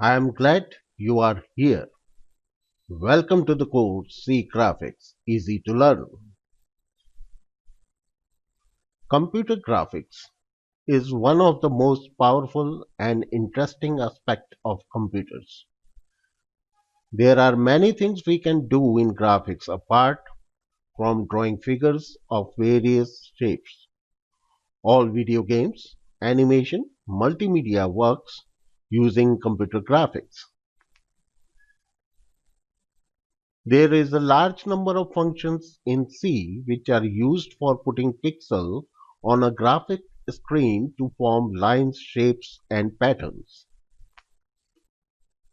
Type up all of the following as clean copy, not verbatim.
I am glad you are here. Welcome to the course C Graphics, easy to learn. Computer graphics is one of the most powerful and interesting aspects of computers. There are many things we can do in graphics apart from drawing figures of various shapes. All video games, animation, multimedia works using computer graphics. There is a large number of functions in C which are used for putting pixel on a graphic screen to form lines, shapes, and patterns.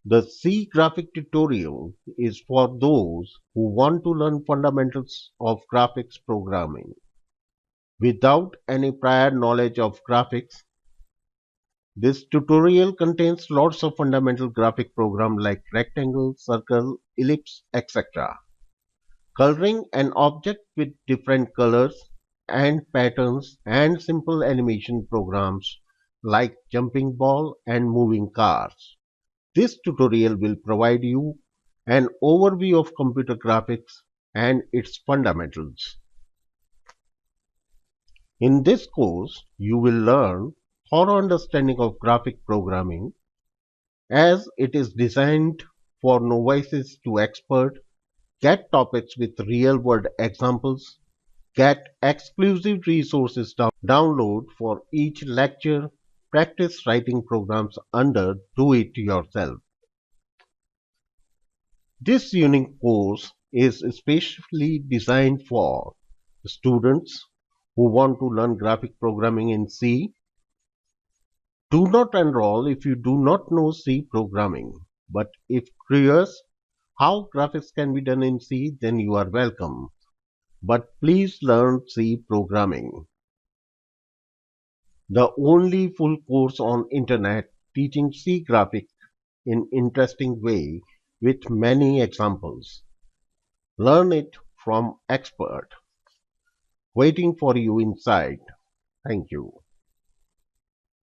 The C graphic tutorial is for those who want to learn fundamentals of graphics programming. Without any prior knowledge of graphics, this tutorial contains lots of fundamental graphic programs like rectangle, circle, ellipse, etc. Coloring an object with different colors and patterns and simple animation programs like jumping ball and moving cars. This tutorial will provide you an overview of computer graphics and its fundamentals. In this course, you will learn thorough understanding of graphic programming as it is designed for novices to expert, get topics with real-world examples, get exclusive resources download for each lecture, practice writing programs under Do It Yourself. This unique course is especially designed for students who want to learn graphic programming in C. Do not enroll if you do not know C programming, but if curious how graphics can be done in C, then you are welcome. But please learn C programming. The only full course on internet teaching C graphic in interesting way with many examples. Learn it from expert waiting for you inside. Thank you.